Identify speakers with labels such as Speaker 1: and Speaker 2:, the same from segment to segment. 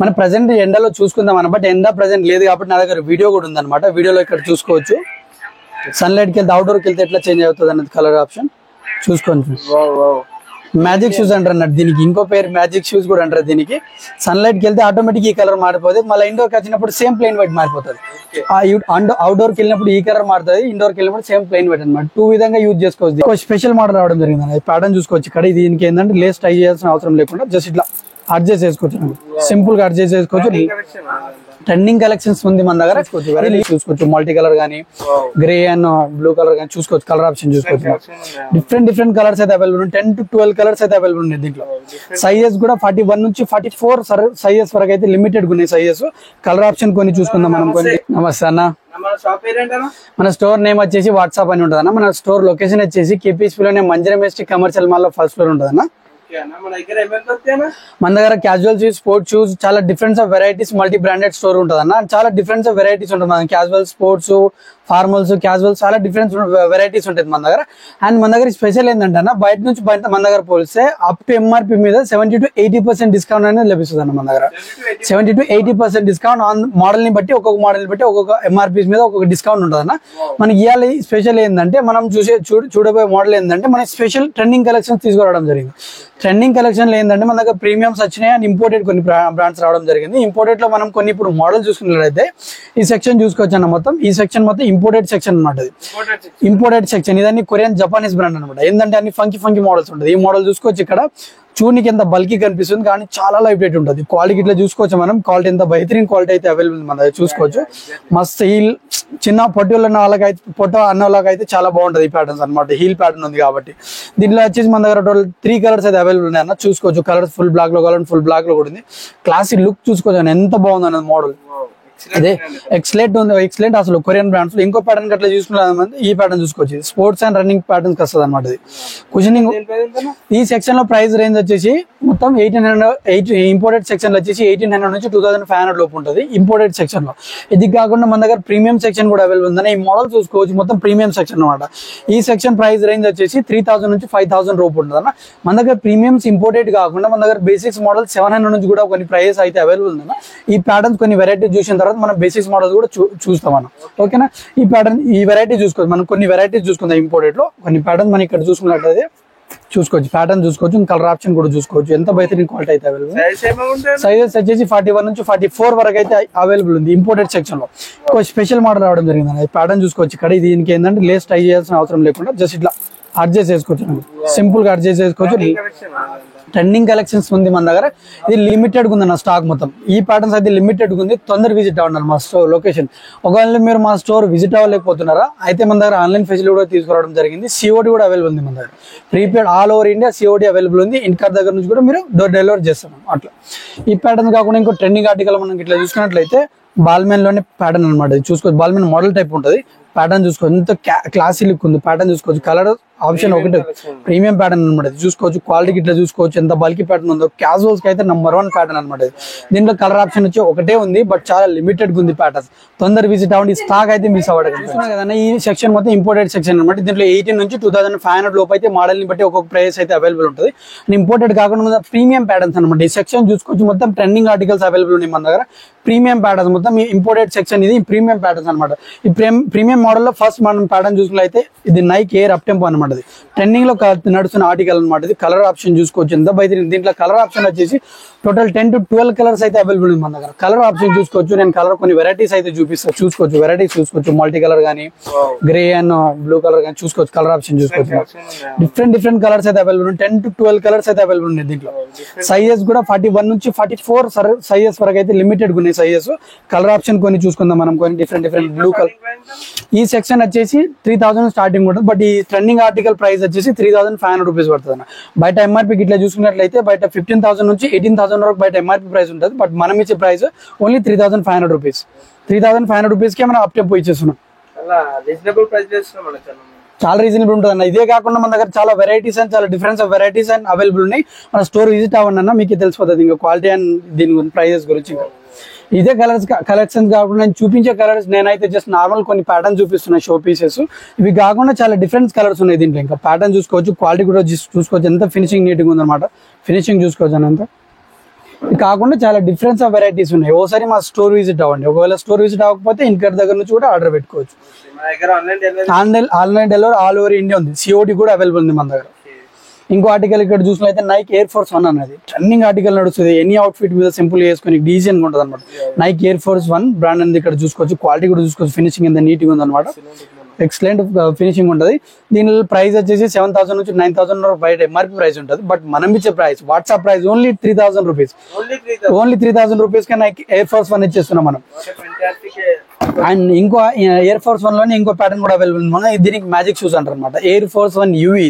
Speaker 1: మన ప్రెసెంట్ ఎండలో చూసుకుందాం అన్న, బట్ ఎండ ప్రెసెంట్ లేదు కాబట్టి నా దగ్గర వీడియో కూడా ఉందన్నమాట. వీడియోలో ఇక్కడ చూసుకోవచ్చు సన్లైట్కి వెళ్తే అవుట్డోర్కి వెళ్తే ఎట్లా చేంజ్ అవుతుంది అనేది కలర్ ఆప్షన్ చూసుకోండి. మ్యాజిక్ షూస్ అంటారు అన్నట్టు దీనికి, ఇంకో పేరు మ్యాజిక్ షూస్ కూడా అంటారు దీనికి. సన్లైట్కి వెళ్తే ఆటోమేటిక్ ఈ కలర్ మారిపోతుంది, మళ్ళీ ఇండోర్కి వచ్చినప్పుడు సేమ్ ప్లెయిన్ వైట్ మారిపోతుంది. అవుట్డోర్కి వెళ్ళినప్పుడు ఈ కలర్ మారుతుంది, ఇండోర్కి వెళ్ళినప్పుడు సేమ్ ప్లెయిన్ వైట్ అనమాట. టూ విధంగా యూజ్ చేసుకోవచ్చు. ఒక స్పెషల్ మోడల్ రావడం జరిగింది అన్న, ప్యాటర్న్ చూసుకోవచ్చు ఇక్కడ. దీనికి ఏంటంటే లేస్ టై చేయాల్సిన అవసరం లేకుండా జస్ట్ ఇట్లా అడ్జస్ట్ చేసుకోవచ్చు, సింపుల్ గా అడ్జస్ట్ చేసుకోవచ్చు. ట్రెండింగ్ కలెక్షన్స్ ఉంది మన దగ్గర, చూసుకోవచ్చు. మల్టీ కలర్ గానీ, గ్రే అండ్ బ్లూ కలర్ గానీ చూసుకోవచ్చు. కలర్ ఆప్షన్ చూసుకోవచ్చు. డిఫరెంట్ కలర్స్ అయితే అవైలబుల్ ఉన్నాయి. 10 to 12 కలర్స్ అయితే అవైలబుల్ ఉన్నాయి దీంట్లో. సైజెస్ కూడా 41 నుంచి 44 సైజెస్ వరకు అయితే లిమిటెడ్ ఉన్నాయి సైజెస్. కలర్ ఆప్షన్ కొన్ని చూసుకుందాం మనం కొన్ని. నమస్తే అన్న, మన స్టోర్ నేమ్ వచ్చేసి వాట్సాప్ అని ఉంటుంది అన్న. మన స్టోర్ లొకేషన్ వచ్చేసి KPSP లోనే మంజరం ఎస్టీ కమర్షియల్ మాల్ లో ఫస్ట్ ఫ్లోర్ ఉంటుంది అన్న. మన దగ్గర క్యాజువల్ షూస్, స్పోర్ట్స్ షూస్, చాలా difference of varieties, multi branded store ఉంటుంది అన్న. చాలా డిఫరెన్స్ ఆఫ్ వెరైటీస్ ఉంటుంది మన క్యాజువల్, స్పోర్ట్స్, ఫార్మల్స్, క్యాజువల్, చాలా డిఫరెన్స్ వెరైటీస్ ఉంటుంది మన దగ్గర. అండ్ మన దగ్గర స్పెషల్ ఏంటంటే అన్న, బయట నుంచి మన దగ్గర పోలిస్తే అప్ టు MRP మీద 70 to 80% డిస్కౌంట్ అనేది లభిస్తుంది అన్న. మన దగ్గర 70 to 80% డిస్కౌంట్ ఆన్ మోడల్ ని బట్టి, ఒక్కొక్క మోడల్ ని బట్టి ఒక్కొక్క MRP మీద ఒక్కొక్క డిస్కౌంట్ ఉంటుంది అన్న. మనకి ఇవాళ స్పెషల్ ఏంటంటే, మనం చూడబోయే మోడల్ ఏంటంటే, మన స్పెషల్ ట్రెండింగ్ కలెక్షన్స్ తీసుకురావడం జరిగింది. ట్రెండింగ్ కలెక్షన్ ఏంటంటే మన దగ్గర ప్రీమియమ్స్ వచ్చినాయి అండ్ ఇంపోర్టెడ్ కొన్ని బ్రాండ్స్ రావడం జరిగింది. ఇంపోర్టెడ్ లో మనం కొన్ని ఇప్పుడు మోడల్ చూసుకున్నట్లయితే ఈ సెక్షన్ చూసుకోవచ్చు అన్న. మొత్తం ఈ సెక్షన్ మొత్తం ఇంపోర్టెడ్ సెక్షన్ అనమాట. ఇంపోర్టెడ్ సెక్షన్ ఇదన్నీ కొరియన్, జపానీస్ బ్రాండ్ అనమాట. ఏంటంటే అన్ని ఫంకీ మోడల్స్ ఉంటుంది. ఈ మోడల్ చూసుకోవచ్చు ఇక్కడ. చూడనికి ఎంత బల్కీ కనిపిస్తుంది కానీ చాలా లైట్ వెయిట్ ఉంటుంది. క్వాలిటీ ఇట్లా చూసుకోవచ్చు మనం. క్వాలిటీ ఎంత బెహతరీన్ క్వాలిటీ అయితే అవైలబుల్ మన దగ్గర చూసుకోవచ్చు. మస్త్ హీల్, చిన్న పొట్టి వాళ్ళకైతే, పొట్ట అన్న వాళ్ళకైతే చాలా బాగుంటుంది ఈ ప్యాటర్న్స్ అనమాట. హీల్ ప్యాటర్న్ ఉంది కాబట్టి. దీంట్లో వచ్చేసి మన దగ్గర టోటల్ 3 కలర్స్ అయితే అవైలబుల్ ఉన్నాయి అన్న. చూసుకోవచ్చు. కలర్స్ ఫుల్ బ్లాక్ లో కావాలంటే ఫుల్ బ్లాక్ లో కూడా ఉంది. క్లాసిక్ లుక్ చూసుకోవచ్చు అన్న, ఎంత బాగుంది అన్నది మోడల్. అదే ఎక్సలెంట్ ఉంది, ఎక్సలెంట్ అసలు కొరియన్ బ్రాండ్స్. ఇంకో ప్యాటర్న్ అట్లా చూసుకున్నా ఈ ప్యాటర్న్ చూసుకోవచ్చు. స్పోర్ట్స్ అండ్ రన్నింగ్ ప్యాటర్న్స్ వస్తుంది అనమాట. ఇది కుషనింగ్. ఈ సెక్షన్ లో ప్రైస్ రేంజ్ వచ్చేసి మొత్తం 1800. ఇంపోర్టెడ్ సెక్షన్ లో వచ్చేసి 1800 నుంచి 2500 లోపు ఉంటుంది ఇంపోర్టెడ్ సెక్షన్ లో. ఇది కాకుండా మన దగ్గర ప్రీమియం సెక్షన్ కూడా అవైలబుల్ ఉందని ఈ మోడల్ చూసుకోవచ్చు. మొత్తం ప్రీమియం సెక్షన్ అనమాట. ఈ సెక్షన్ ప్రైస్ రేంజ్ వచ్చేసి 3000 నుంచి 5000 రూపు ఉంటుంది అన్న. మన దగ్గర ప్రీమియమ్స్ ఇంపోర్టెడ్ కాకుండా మన దగ్గర బేసిక్స్ మోడల్ 700 నుంచి కూడా కొన్ని ప్రైస్ అయితే అవైలబుల్ ఉందన్న. ఈ ప్యాటర్న్స్ కొన్ని వెరైటీ చూసిన తర్వాత మనం బేసిక్స్ మోడల్స్ కూడా చూస్తాం మనం. ఓకేనా? ఈ ప్యాటర్న్, ఈ వెరైటీ చూసుకోవచ్చు. మనం కొన్ని వెరైటీస్ చూసుకుందాం ఇంపోర్టెడ్ లో. కొన్ని ప్యాటర్న్ మనం ఇక్కడ చూసుకున్నట్లయితే చూసుకోవచ్చు. ప్యాటర్న్ చూసుకోవచ్చు. కలర్ ఆప్షన్ కూడా చూసుకోవచ్చు. ఎంత బెహతరీన్ క్వాలిటీ అయితే అవైలబుల్. సైజెస్ వచ్చేసి 41 నుంచి 44 వరకు అయితే అవైలబుల్ ఉంది ఇంపోర్టెడ్ సెక్షన్ లో. ఒక స్పెషల్ మోడల్ రావడం జరిగింది అన్న. ప్యాటర్న్ చూసుకోవచ్చు ఇక్కడ. దీనికి ఏంటంటే లేస్ టై చేయాల్సిన అవసరం లేకుండా జస్ట్ ఇట్లా అడ్జస్ట్ చేసుకోవచ్చు, సింపుల్ గా అడ్జస్ట్ చేసుకోవచ్చు. ట్రెండింగ్ కలెక్షన్స్ ఉంది మన దగ్గర. ఇది లిమిటెడ్ ఉంది అన్న స్టాక్ మొత్తం. ఈ ప్యాటర్న్స్ అయితే లిమిటెడ్ ఉంది. తొందర విజిట్ అవ్వండి మా స్టోర్ లొకేషన్. ఒకవేళ మీరు మా స్టోర్ విజిట్ అవ్వలేకపోతున్నారా అయితే మన దగ్గర ఆన్లైన్ ఫెసిలిటీ కూడా తీసుకురావడం జరిగింది. COD కూడా అవైలబుల్ ఉంది మన దగ్గర. Prepaid all over India COD available ఉంది. ఇంటికార్ దగ్గర నుంచి కూడా మీరు డోర్ డెలివరీ చేస్తాం అట్లా. ఈ ప్యాటర్న్స్ కాకుండా ఇంకో ట్రెండింగ్ ఆర్టికల్ మనం ఇట్లా చూసుకున్నట్లయితే బాల్మెన్ లోనే ప్యాటర్న్ అనమాట. చూసుకోవచ్చు. బాల్మెన్ మోడల్ టైప్ ఉంటుంది. ప్యాటర్న్ చూసుకోవచ్చు. ఎంత క్లాసీ లుక్ ఉంది. ప్యాటర్న్ చూసుకోవచ్చు. కలర్ ఆప్షన్ ఒకటి ప్రీమియం ప్యాటర్న్ అనమాట. చూసుకోవచ్చు. క్వాలిటీ ఇట్లా చూసుకోవచ్చు. ఎంత బల్కీ ప్యాటర్న్ ఉందో. క్యాజువల్స్ కి అయితే నంబర్ 1 ప్యాటర్న్ అనమాట. దీంట్లో కలర్ ఆప్షన్ వచ్చి ఒకటే ఉంది, బట్ చాలా లిమిటెడ్ ఉంది ప్యాటర్న్స్. తొందర విజిట్ అవ్వండి. స్టాక్ అయితే మిస్ అవ్వడం కదా. ఈ సెక్షన్ మొత్తం ఇంపోర్టెడ్ సెక్షన్ అనమాట. దీంట్లో 18 నుంచి 2500 లోపు అయితే మోడల్ ని బట్టి ఒక్కొక్క ప్రైస్ అయితే అవైలబుల్ ఉంటుంది. ఇంపోర్టెడ్ కాకుండా ప్రీమియం ప్యాటర్న్స్ అనమాట. ఈ సెక్షన్ చూసుకోవచ్చు. మొత్తం ట్రెండింగ్ ఆర్టికల్స్ అవైలబుల్ ఉన్నాయి మన దగ్గర. ప్రీమియం ప్యాటర్న్స్ మొత్తం ఇంపోర్టెడ్ సెక్షన్. ఇది ప్రీమియం ప్యాటర్న్స్ అనమాట. ఈ ప్రీమియం మోడల్ లో ఫస్ట్ మనం ప్యాటర్న్ చూసుకున్నట్లయితే ఇది నైక్ ఎయిర్ అప్ టెంపో అనమాట. ట్రెండింగ్ లో నడుస్తున్న ఆర్టికల్ అనమాట. ఇది కలర్ ఆప్షన్ చూసుకోవచ్చు. ఎంత బయట దీంట్లో కలర్ ఆప్షన్ వచ్చేసి టోటల్ 10 to 12 కలర్స్ అయితే అవైలబుల్ ఉంది మన దగ్గర. కలర్ ఆప్షన్ చూసుకోవచ్చు. నేను కలర్ కొన్ని వెరైటీస్ అయితే చూపిస్తాను. చూసుకోవచ్చు. వెరైటీస్ చూసుకోవచ్చు. మల్టీ కలర్ గానీ, గ్రే అండ్ బ్లూ కలర్ గానీ చూసుకోవచ్చు. కలర్ ఆప్షన్ చూసుకోవచ్చు. డిఫరెంట్ కలర్స్ అయితే అవైలబుల్ ఉన్నాయి. 10 to 12 కలర్స్ అయితే అవైలబుల్ ఉన్నాయి దీంట్లో. సైజెస్ కూడా 41 నుంచి 44 సైజెస్ వరకు అయితే లిమిటెడ్ ఉన్నాయి సైజెస్. కలర్ ఆప్షన్ కొన్ని చూసుకుందాం మనం. కొన్ని డిఫరెంట్ బ్లూ కలర్. ఈ సెక్షన్ వచ్చేసి 3000 స్టార్టింగ్ ఉంటుంది. బట్ ఈ ట్రెండింగ్ ఆర్టికల్ ప్రైస్ వచ్చేసి 3500 రూపీస్ పడుతుంది అన్న. బయట MRP ఇట్లా చూసుకున్నట్లయితే బయట 15,000 నుంచి 18,000 వరకు బయట MRP ప్రైస్ ఉంటుంది. బట్ మనం ఇచ్చే ప్రైస్ ఓన్లీ 3500 రూపీస్. 3500 రూపీస్ కి మనం అప్ టెంపో ఇచ్చేస్తున్నాం. చాలా రీజనబుల్ ఉంటుంది అన్న. ఇదే కాకుండా మన దగ్గర చాలా వెరైటీస్ అండ్ చాలా difference of varieties and available ఉన్నాయి. మన స్టోర్ విజిట్ అవ్వండి అన్న, మీకు తెలిసిపోతుంది ఇంకా క్వాలిటీ అండ్ దీని ప్రైజెస్ గురించి. ఇదే కలెక్షన్స్ కాకుండా నేను చూపించే కలర్స్ నేనైతే జస్ట్ నార్మల్ కొన్ని ప్యాటర్న్ చూపిస్తున్నా, షో పీసెస్. ఇవి కాకుండా చాలా డిఫరెంట్ కలర్స్ ఉన్నాయి దీంట్లో. ఇంకా ప్యాటర్న్ చూసుకోవచ్చు. క్వాలిటీ కూడా చూసుకోవచ్చు. ఎంత ఫినిషింగ్ నీట్గా ఉందన్నమాట. ఫినిషింగ్ చూసుకోవచ్చు అని అంతా ఇది కాకుండా చాలా డిఫరెన్స్ ఆఫ్ వెరైటీస్ ఉన్నాయి. ఓసారి మా స్టోర్ విజిట్ అవ్వండి. ఒకవేళ స్టోర్ విజిట్ అవ్వకపోతే ఇంటి దగ్గర నుంచి కూడా ఆర్డర్ పెట్టుకోవచ్చు. Online delivery all over India ఉంది. సిఓడి కూడా అవైలబుల్ ఉంది మన దగ్గర. ఇంకో ఆర్టికల్ ఇక్కడ చూసినట్లయితే నైక్ ఎయిర్ ఫోర్స్ 1 అన్నది ట్రెండింగ్ ఆర్టికల్ నడుస్తుంది. ఎనీ అవుట్ఫిట్ మీద సింపుల్ చేసుకుని డీసెంట్ గా ఉంటుంది అనమాట. నైక్ ఎయిర్ ఫోర్స్ 1 బ్రాండ్ అనేది ఇక్కడ చూసుకోవచ్చు. క్వాలిటీ కూడా చూసుకోవచ్చు. ఫినిషింగ్ ఎంత నీట్ గా ఉంది అనమాట. ఎక్సలెంట్ ఫినిషింగ్ ఉంటుంది. దీని ప్రైస్ వచ్చేసి 7,000 నుంచి 9,000 బయట ఎంఆర్పీ ప్రైస్ ఉంటుంది. బట్ మనం ఇచ్చే price WhatsApp price only 3,000 rupees. Only 3,000 rupees కి నైక్ ఎయిర్ ఫోర్స్ 1 ఇచ్చేస్తున్నాం మనం. అండ్ ఇంకో ఎయిర్ ఫోర్స్ 1 లోనే ఇంకో ప్యాటర్న్ కూడా అవైలబుల్ ఉంది. మనం దీనికి మ్యాజిక్ షూస్ అంటారు అనమాట. ఎయిర్ ఫోర్స్ 1 యూవీ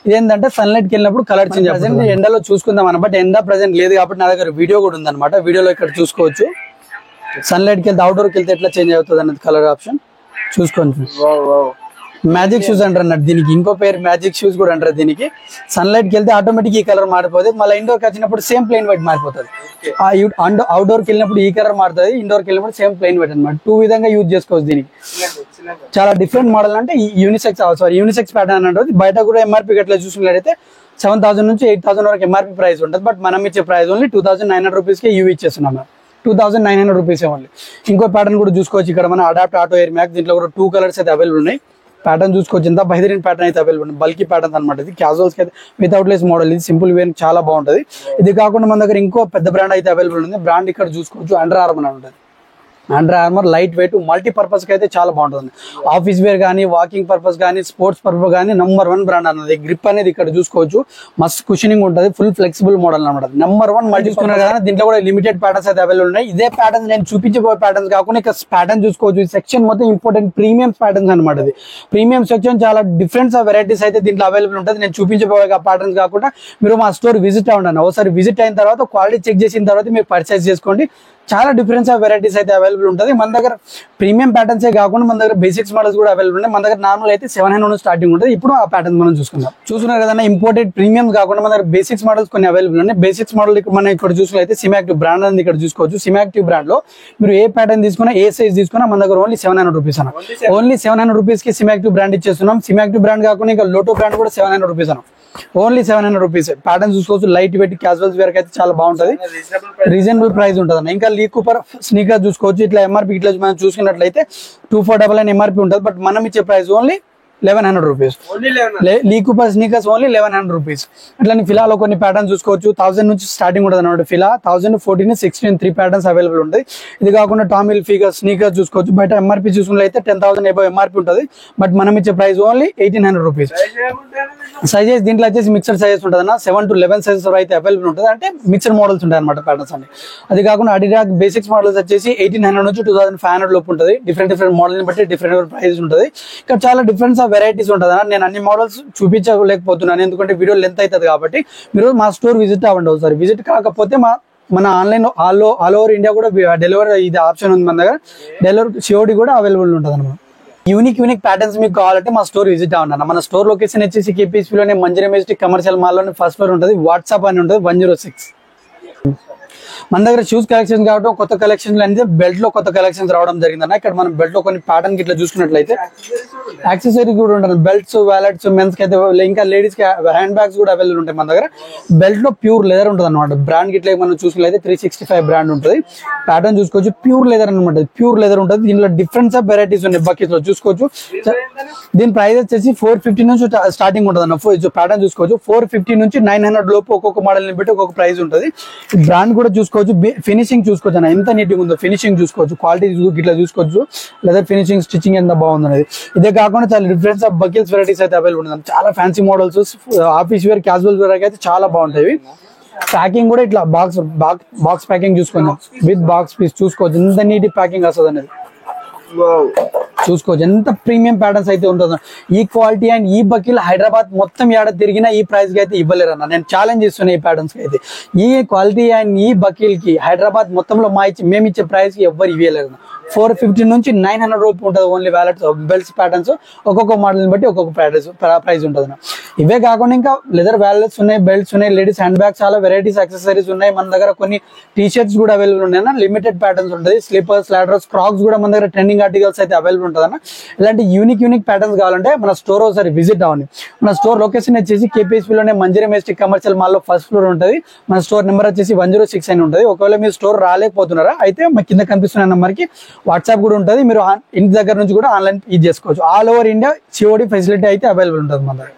Speaker 1: ఇదేంటంటే సన్లైట్ కి వెళ్ళినప్పుడు కలర్ చేంజ్. ప్రెసెంట్ ఎండలో చూసుకుందాం అన్న, బట్ ఎండ ప్రెసెంట్ లేదు కాబట్టి నా దగ్గర వీడియో కూడా ఉంది అనమాట. వీడియోలో ఇక్కడ చూసుకోవచ్చు. సన్లైట్ కి వెళ్తే అవుట్డోర్ కి వెళ్తే ఎట్లా చేంజ్ అవుతుంది అనేది కలర్ ఆప్షన్ చూసుకోండి. మ్యాజిక్ షూస్ అంటారు అన్నట్టు. దీనికి ఇంకో పేరు మ్యాజిక్ షూస్ కూడా అంటారు. దీనికి సన్లైట్ కి వెళ్తే ఆటోమేటిక్ ఈ కలర్ మారిపోతుంది. మళ్ళీ ఇండోర్ కి వచ్చినప్పుడు సేమ్ ప్లెయిన్ వైట్ మారిపోతుంది. అవుట్డోర్ కి వెళ్ళినప్పుడు ఈ కలర్ మారుతుంది. ఇండోర్ కి వెళ్ళినప్పుడు సేమ్ ప్లెయిన్ వైట్ అనమాట. 2 విధంగా యూజ్ చేసుకోవచ్చు. దీనికి చాలా డిఫరెంట్ మోడల్ అంటే యూనిసెక్స్ ప్యాటర్న్ అంటే బయట కూడా ఎంఆర్పీ అట్లా చూసుకున్నట్లయితే 7,000 నుంచి 8,000 వరకు ఎంఆర్పీ ప్రైస్ ఉంటుంది. బట్ మనం ఇచ్చే ప్రైస్ ఓన్లీ 2,900 రూపీస్ కి యూవీ ఇచ్చేస్తున్నాం. 2,900 రూపీస్ ఓన్లీ. ఇంకో ప్యాటర్న్ కూడా చూసుకోవచ్చు. ఇక్కడ మన అడాప్ట్ ఆటో ఎయిర్ మ్యాక్స్ దీంట్లో కూడా 2 కలర్స్ అయితే అవైలబుల్ ఉన్నాయి. ప్యాటర్న్ చూసుకోవచ్చు. ఎంత బహదరీన్ ప్యాటర్న్ అయితే అవైలబుల్. బల్కీ ప్యాటర్న్ అనమాట. ఇది క్యాజువల్స్ కి అయితే వితౌట్ లెస్ మోడల్. ఇది సింపుల్ వేర్ చాలా బాగుంటుంది. ఇది కాకుండా మన దగ్గర ఇంకో పెద్ద బ్రాండ్ అయితే అవైలబుల్ ఉంది. బ్రాండ్ ఇక్కడ చూసుకోవచ్చు. అండర్ ఆర్మర్ అని ఉంటుంది. Under Armour light weight multipurpose కి అయితే చాలా బాగుంటుంది. ఆఫీస్ వేర్ కానీ వాకింగ్ పర్పస్ కానీ స్పోర్ట్స్ పర్పస్ కానీ నంబర్ 1 బ్రాండ్ అన్నది. గ్రిప్ అనేది ఇక్కడ చూసుకోవచ్చు. మస్త్ కుషనింగ్ ఉంటుంది. ఫుల్ ఫ్లెక్సిబుల్ మోడల్ అనమాట. నంబర్ 1 మల్టీ చూసుకున్నారు కదా. దీంట్లో కూడా లిమిటెడ్ ప్యాటర్న్స్ అయితే అవైలబుల్ ఉన్నాయి. ఇదే ప్యాటర్న్స్ నేను చూపించబోయే ప్యాటర్న్స్ కాకుండా ఇక్కడ ప్యాటర్న్ చూసుకోవచ్చు. ఈ సెక్షన్ మొత్తం ఇంపార్టెంట్ ప్రీమియం ప్యాటర్న్స్ అనమాట. ఇది ప్రీమియం సెక్షన్. చాలా డిఫరెంట్స్ ఆఫ్ వెరైటీస్ అయితే దీంట్లో అవైలబుల్ ఉంటుంది. నేను చూపించబోయే ప్యాటర్న్స్ కాకుండా మీరు మా స్టోర్ విజిట్ అవ్వండి. ఒకసారి విజిట్ అయిన తర్వాత క్వాలిటీ చెక్ చేసిన తర్వాత మీరు పర్చేస్ చేసుకోండి. చాలా డిఫరెన్స్ ఆఫ్ వెరైటీస్ అయితే అవైలబుల్ ఉంటుంది. మన దగ్గర ప్రీమియం ప్యాటర్న్సే కాకుండా మన దగ్గర బేసిక్స్ మోడల్స్ కూడా అవైలబుల్ ఉన్నాయి. మన దగ్గర నార్మల్ అయితే 700 నుంచి స్టార్టింగ్ ఉంటుంది. ఇప్పుడు ఆ ప్యాటర్న్ మనం చూసుకున్నారు కదా. ఇంపోర్టెడ్ ప్రీమియం కాకుండా మన దగ్గర బేసిక్స్ మోడల్స్ కొన్ని అవైలబుల్ ఉన్నాయి. బేసిక్స్ మోడల్ మనం ఇక్కడ చూసుకున్నట్లయితే సిమాక్టివ్ బ్రాండ్ అనేది ఇక్కడ చూసుకోవచ్చు. సిమాక్టివ్ బ్రాండ్ లో మీరు ఏ ప్యాటర్న్ తీసుకున్నా ఏ సైజ్ తీసుకున్నా మన దగ్గర ఓన్లీ 700 రూపీస్ అన్న. ఓన్లీ 700 రూపీస్ కి సిమాక్టివ్ బ్రాండ్ ఇచ్చేస్తున్నాం. సిమాక్టివ్ బ్రాండ్ కాకుండా ఇంకా లోటో బ్రాండ్ కూడా 700 రూపీస్ అన్న. Only 700 rupees. ప్యాటర్న్ చూసుకోవచ్చు. లైట్ వెయిట్ క్యాజువల్స్ వేర్ అయితే చాలా బాగుంటుంది. రీజనబుల్ ప్రైస్ ఉంటుంది అన్న. ఇంకా లీ కూపర్ స్నీకర్ చూసుకోవచ్చు. ఇట్లా ఎంఆర్పీ ఇట్లా మనం చూసుకున్నట్లయితే 2499 ఎంఆర్పీ ఉంటుంది. బట్ మనం ఇచ్చే price only 1100 rupees. Lee Cooper sneakers only 1100 rupees. అట్లా ఫిలాలో కొన్ని ప్యాటర్న్స్ చూసుకోవచ్చు. 1000 నుంచి స్టార్టింగ్ ఉంటుంది అనమాట. ఫిలా 1000, 14, 16 3 ప్యాటర్న్స్ అవైలబుల్ ఉంటుంది. ఇది కాకుండా టామ్ హిల్ఫిగర్ స్నీకర్స్ చూసుకోవచ్చు. బయట ఎంఆర్పీ చూసుకున్నట్లయితే 10,000 అబౌవ్ ఎంఆర్పీ ఉంటుంది. బట్ మనం ఇచ్చే ప్రైస్ ఓన్లీ 1800 రూపీస్. సైజెస్ దీంట్లో వచ్చేసి మిక్సర్ సైజెస్ ఉంటుంది అన్న. 7 to 11 సైజెస్ అయితే అవైలబుల్ ఉంటుంది. అంటే మిక్సర్ మోడల్స్ ఉంటాయి అనమాట ప్యాటర్న్స్ అన్ని. అది కాకుండా అడిడాస్ బేసిక్స్ మోడల్స్ వచ్చేసి 1800 నుంచి 2500 లోపు ఉంటుంది. డిఫరెంట్ మోడల్ బట్టి డిఫరెంట్ ప్రైస్ ఉంటుంది. ఇక్కడ చాలా డిఫరెన్స్ వెరైటీస్ ఉంటుంది అన్న. నేను అన్ని మోడల్స్ చూపించలేకపోతున్నాను ఎందుకంటే వీడియో లెంత్ అవుతుంది కాబట్టి. మీరు మా స్టోర్ విజిట్ అవ్వండి ఒకసారి. విజిట్ కాకపోతే మన ఆన్లైన్ ఆల్ ఓవర్ ఇండియా కూడా డెలివరీ ఇది ఆప్షన్ ఉంది మన దగ్గర. డెలివరీ సిఓడి కూడా అవైలబుల్ ఉంటుంది అనమాట. యూనిక్ ప్యాటర్న్స్ మీకు కావాలంటే మా స్టోర్ విజిట్ అవ్వండి. మన స్టోర్ లొకేషన్ వచ్చేసి కేపీఎస్పీలోనే మంజరి మెజెస్టిక్ కమర్షియల్ మాల్ లోనే ఫస్ట్ ఫ్లోర్ ఉంటుంది. వాట్సాప్ అని ఉంటుంది 106. మన దగ్గర షూస్ కలెక్షన్ కావడం కొత్త కలెక్షన్స్ అంటే బెల్ట్ లో కొత్త కలెక్షన్స్ రావడం జరిగిందన్న. ఇక్కడ మనం బెల్ట్ లో కొన్ని ప్యాటర్న్ ఇట్లా చూసుకున్నట్లయితే యాక్సెసరీ కూడా ఉంటుంది. బెల్ట్స్ వ్యాలెట్స్ మెన్స్ కి అయితే ఇంకా లేడీస్ కి హ్యాండ్ బ్యాగ్స్ కూడా అవైలబుల్ ఉంటాయి మన దగ్గర. బెల్ట్ లో ప్యూర్ లెదర్ ఉంటుంది అనమాట. బ్రాండ్ గిట్లా మనం చూసుకున్నట్లయితే 365 బ్రాండ్ ఉంటుంది. ప్యాటర్న్ చూసుకోవచ్చు. ప్యూర్ లెదర్ అనమాట. ప్యూర్ లెదర్ ఉంటుంది. దీనిలో డిఫరెన్స్ ఆఫ్ వెరైటీస్ ఉన్నాయి. బకెట్స్ లో చూసుకోవచ్చు. దీని ప్రైస్ వచ్చేసి 450 నుంచి స్టార్టింగ్ ఉంటుంది అన్న. ప్యాటర్న్ చూసుకోవచ్చు. 450 నుంచి 900 లోపు ఒక్కొక్క మోడల్ ని బట్టి ఒక్కొక్క ప్రైస్ ఉంటుంది. బ్రాండ్ కూడా చూసుకోవచ్చు. ఫినిషింగ్ చూసుకోవచ్చు అన్న. ఎంత నీట్ గా ఉందో ఫినిషింగ్ చూసుకోవచ్చు. క్వాలిటీ ఇట్లా చూసుకోవచ్చు. లేదా ఫినిషింగ్ స్టిచ్చింగ్ ఎంత బాగుంది అనేది. ఇదే కాకుండా చాలా డిఫరెన్స్ ఆఫ్ బకెట్స్ వెరైటీస్ అయితే అవైలబుల్ ఉంది. చాలా fancy models office wear casual wear అయితే చాలా బాగుంటాయి. ప్యాకింగ్ కూడా ఇట్లా బాక్స్ ప్యాకింగ్ చూసుకుందాం. విత్ బాక్స్ పీస్ చూసుకోవచ్చు. ఎంత నీట్ ప్యాకింగ్ వస్తుంది అనేది చూసుకోవచ్చు. ఎంత ప్రీమియం ప్యాటర్న్స్ అయితే ఉంటుందో. ఈ క్వాలిటీ అండ్ ఈ బకీల్ హైదరాబాద్ మొత్తం ఏడ తిరిగినా ఈ ప్రైస్ కి అయితే ఇవ్వలేరు అన్న. నేను ఛాలెంజ్ ఇస్తున్నా ఈ ప్యాటర్న్స్ కి అయితే. ఈ క్వాలిటీ అండ్ ఈ బకీల్ కి హైదరాబాద్ మొత్తంలో మేము ఇచ్చే ప్రైస్ కి ఎవ్వరు ఇవ్వలేరు. 450 నుంచి 900 రూపీ ఉంటుంది ఓన్లీ వ్యాలెట్స్ బెల్ట్స్ ప్యాటర్న్స్. ఒక్కొక్క మోడల్ని బట్టి ఒక్కొక్క ప్రైస్ ఉంటుంది. ఇవే కాకుండా ఇంకా లెదర్ వ్యాలెట్స్ ఉన్నాయి, బెల్ట్స్ ఉన్నాయి, లేడీస్ హ్యాండ్ బ్యాగ్స్, చాలా వెరైటీస్ యాక్సెసరీస్ ఉన్నాయి మన దగ్గర. కొన్ని టీ షర్ట్స్ కూడా అవైలబుల్ ఉన్నాయి. లిమిటెడ్ ప్యాటర్న్స్ ఉంటుంది. స్లీపర్స్, లాడర్స్, క్రాక్స్ కూడా మన దగ్గర ట్రెండింగ్ ఆర్టికల్స్ అయితే అవైలబుల్ ఉంటుంది. ఇలాంటి యూనిక్ ప్యాటర్న్స్ కావాలంటే మన స్టోర్ ఒకసారి విజిట్ అవ్వండి. మన స్టోర్ లొకేషన్ వచ్చేసి కేపీఎస్పీలోనే మంజరి మెస్టిక్ కమర్షియల్ మాల్లో ఫస్ట్ ఫ్లోర్ ఉంటుంది. మన స్టోర్ నెంబర్ వచ్చేసి 106 అని ఉంటుంది. ఒకవేళ మీరు స్టోర్ రాలేకపోతున్నారా అయితే మా కింద కనిపిస్తున్న నెంబర్కి వాట్సాప్ కూడా ఉంటుంది. మీరు ఇంటి దగ్గర నుంచి కూడా ఆన్లైన్ ఇది చేసుకోవచ్చు. All over India COD facility అయితే అవైలబుల్ ఉంటుంది మన దగ్గర.